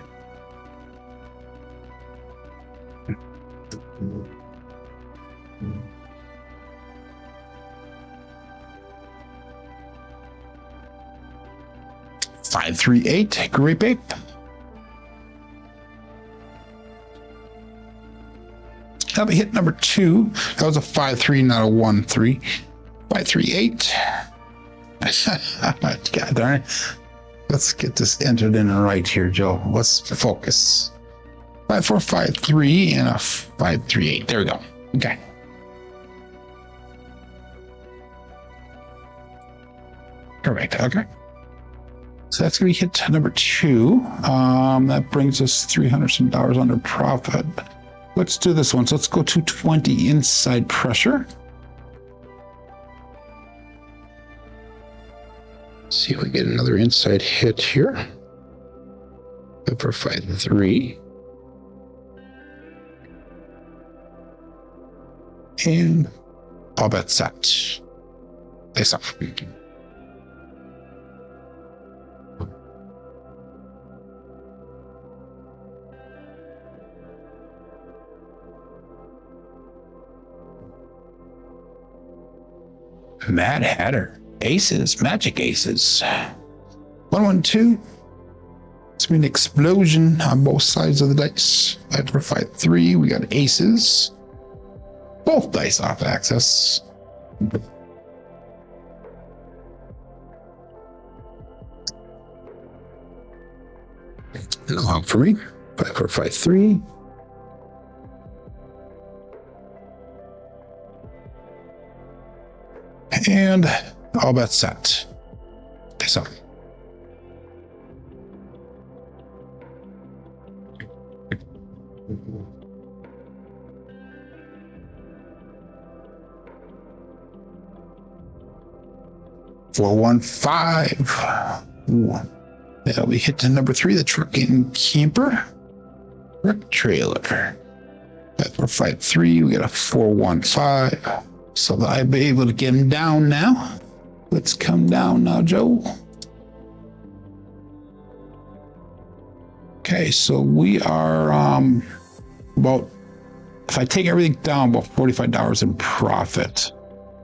Five, 3, 8. Grape ape. That'll be hit number 2. That was a 5, 3, not a 1, 3. 5, 3, 8. God darn it. Let's get this entered in right here, Joe. Let's focus. 5, 4, 5, 3 and a 5, 3, 8. There we go. Okay. Correct. Okay. So that's going to be hit number 2. That brings us $300 some under profit. Let's do this one. So let's go to 20 inside pressure. See if we get another inside hit here. 5, 4, 5, 3. And all bets set. Face up. Mad Hatter. Aces. Magic aces. 1, 1, 2. It's been an explosion on both sides of the dice. 5, 4, 5, 3. We got aces. Both dice off axis. No help for me. 5, 4, 5, 3. And all bets set. Face up. Four, 1, 5. Ooh. That'll be hit to number 3, the truck and camper. Truck trailer. 5, 4, 5, 3. We got a 4, 1, 5. So that I'll be able to get him down now. Let's come down now, Joe. Okay, so we are about, if I take everything down, about $45 in profit.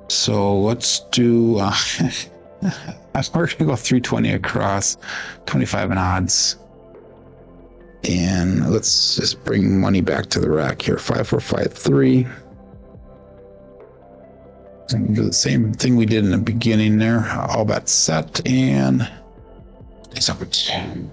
So let's do, we're gonna go 320 across, 25 in odds. And let's just bring money back to the rack here. 5, 4, 5, 3. And do the same thing we did in the beginning there. All bets set and it's up at 2.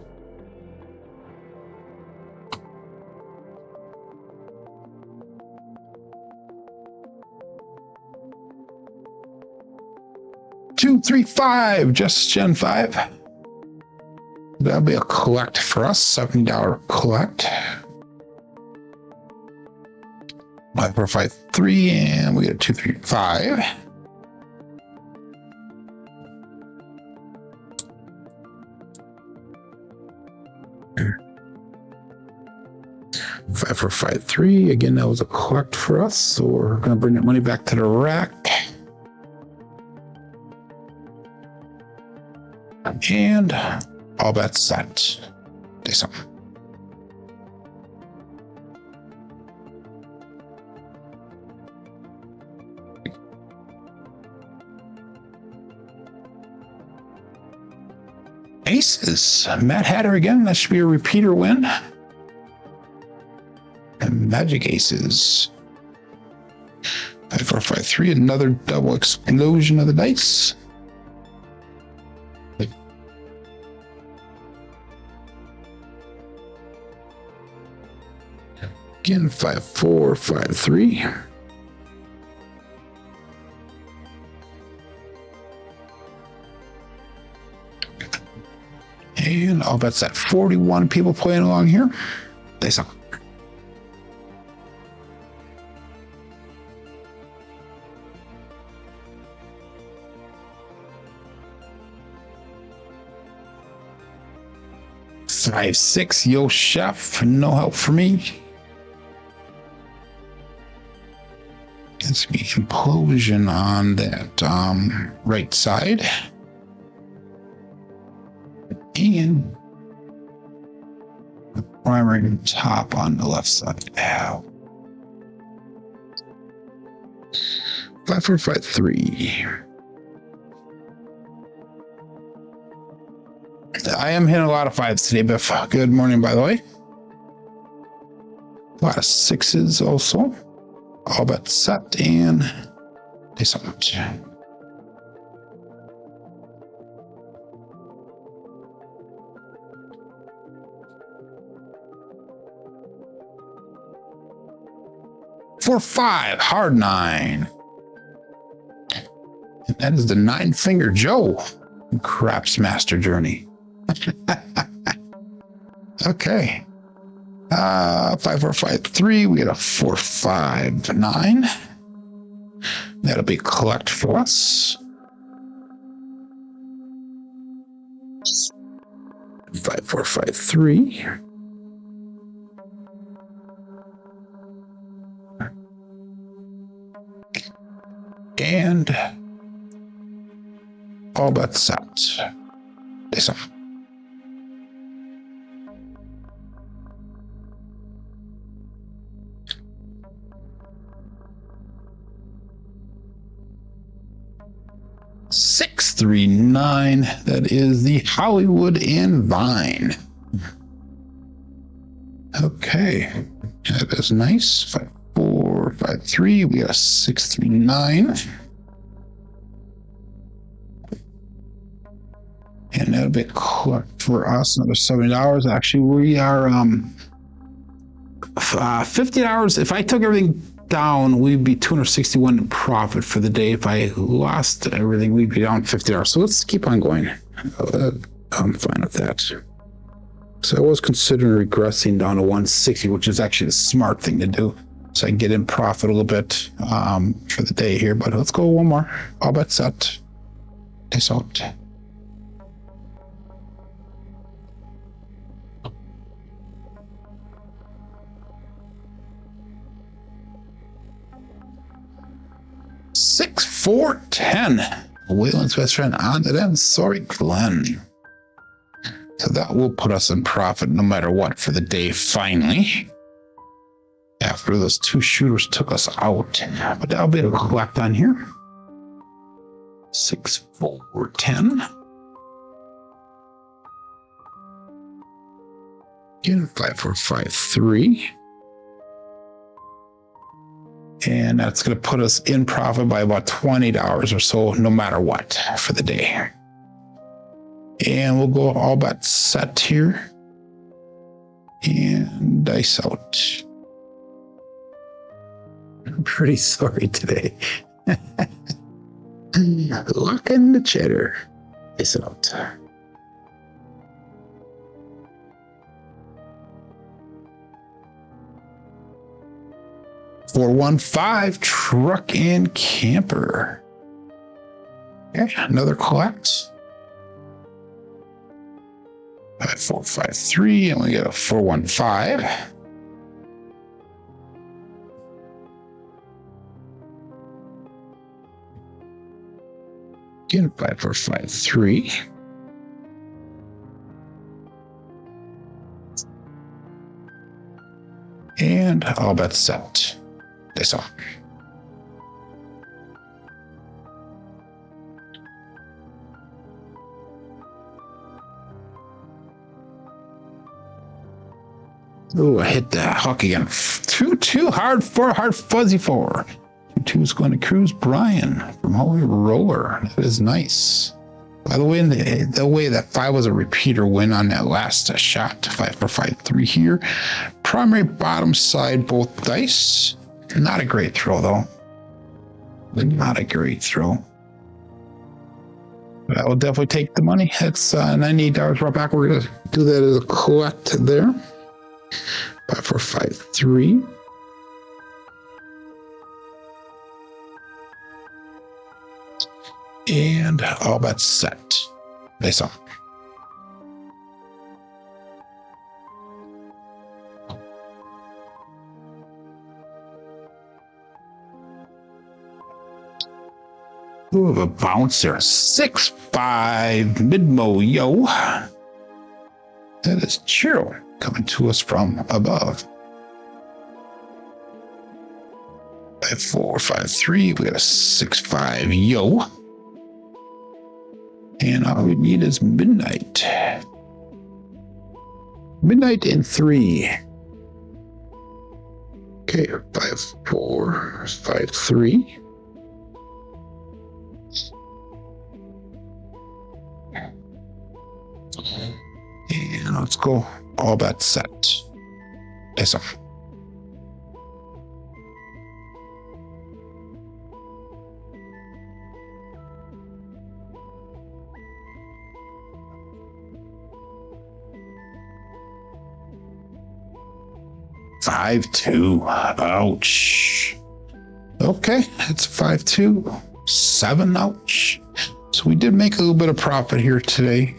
235, just Gen 5. That'll be a collect for us, $70 collect. 5, 4, 5, 3, and we get a 235. Five, 4, 5, 3. Again, that was a collect for us, so we're going to bring that money back to the rack. And all bets set. Decent. Aces. Mad Hatter again. That should be a repeater win. And Magic Aces. 5, 4, 5, 3. Another double explosion of the dice. Again, 5, 4, 5, 3. And all bets at 41 people playing along here. They suck. Five, 6, Yo Chef, no help for me. It's be implosion on that right side. And the primary top on the left side. Ow. 5, 4, 5, 3. I am hitting a lot of 5s today, Biff. Good morning, by the way. A lot of 6s also. All bets set and they summit. For 5, hard 9. And that is the 9-finger Joe. Craps Master Journey. Okay. 5, 4, 5, 3. We get a 4, 5, 9. That'll be collect for us. 5, 4, 5, 3. And all bets set. This one. Six, 3, 9. That is the Hollywood and Vine. Okay, that is nice. 5, 4, 5, 3. We got a 6, 3, 9. And that'll be collect for us another $70. Actually, we are $50. If I took everything down, we'd be 261 in profit for the day. If I lost everything, we'd be down $50. So let's keep on going. I'm fine with that. So I was considering regressing down to 160, which is actually the smart thing to do. So I can get in profit a little bit for the day here. But let's go one more. All bets set. Peace out. Six, 4, 10. Waylon's best friend on to them. Sorry, Glenn. So that will put us in profit no matter what for the day finally. After those two shooters took us out. But that'll be a collect on here. 6, 4, 10. Again, 5, 4, 5, 3. And that's going to put us in profit by about $20 or so, no matter what, for the day. And we'll go all bets set here. And dice out. I'm pretty sorry today. Lock in the cheddar. It's out. $415 truck and camper. Okay, another collapse. 5453, and we get a 415. Again, 5453. And all bets set. They saw. Oh, I hit the hook again. 2-2 hard fuzzy 4. 2 is going to Cruise Brian from Holy Roller. That is nice. By the way, the way that 5 was a repeater win on that last shot. 5453 here. Primary bottom side, both dice. Not a great throw though. Not a great throw. But I will definitely take the money. It's $98 right back. We're gonna do that as a collect there. 5453. And all bets set. They saw. Ooh, a bounce there. 6-5 Midmo, yo. That is Chiro coming to us from above. 5453. We got a 6-5 yo. And all we need is midnight. Midnight in 3. Okay, 5453. And let's go all bets set. Yes, sir. $5-2. Ouch. Okay, it's 5-2. 7. Ouch. So we did make a little bit of profit here today.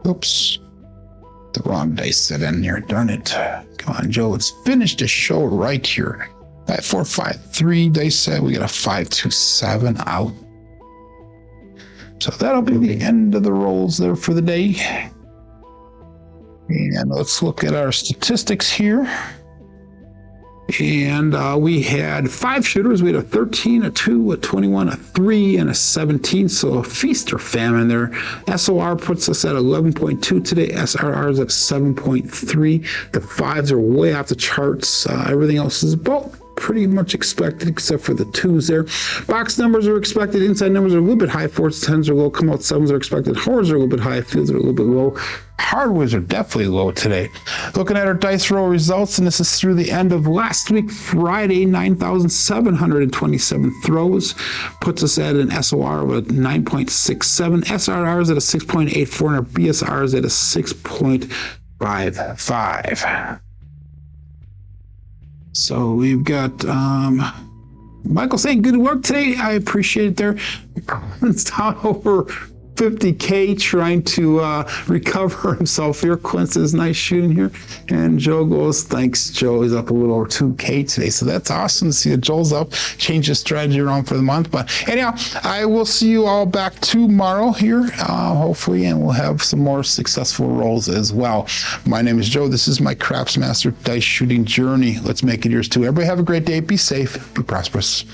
Oops. The wrong dice set in here. Darn it. Come on, Joe. Let's finish the show right here. 5453 dice set. We got a 527 out. So that'll be the end of the rolls there for the day. And let's look at our statistics here. And we had 5 shooters. We had a 13, a 2, a 21, a 3, and a 17. So a feast or famine there. SOR puts us at 11.2 today. SRR is at 7.3. The 5s are way off the charts. Everything else is about pretty much expected except for the 2s there. Box numbers are expected. Inside numbers are a little bit high. 4s, 10s are low. Come out 7s are expected. Horrors are a little bit high. Fields are a little bit low. Hardways are definitely low today. Looking at our dice roll results, and this is through the end of last week, Friday, 9,727 throws. Puts us at an SOR of a 9.67. SRR is at a 6.84, and our BSR is at a 6.55. So we've got Michael saying good work today. I appreciate it there. It's down over 50K trying to recover himself here. Quinn says nice shooting here. And Joe goes, thanks, Joe. He's up a little over 2K today. So that's awesome to see that Joel's up. Change his strategy around for the month. But anyhow, I will see you all back tomorrow here, hopefully, and we'll have some more successful rolls as well. My name is Joe. This is my Craps Master dice shooting journey. Let's make it yours too. Everybody have a great day. Be safe. Be prosperous.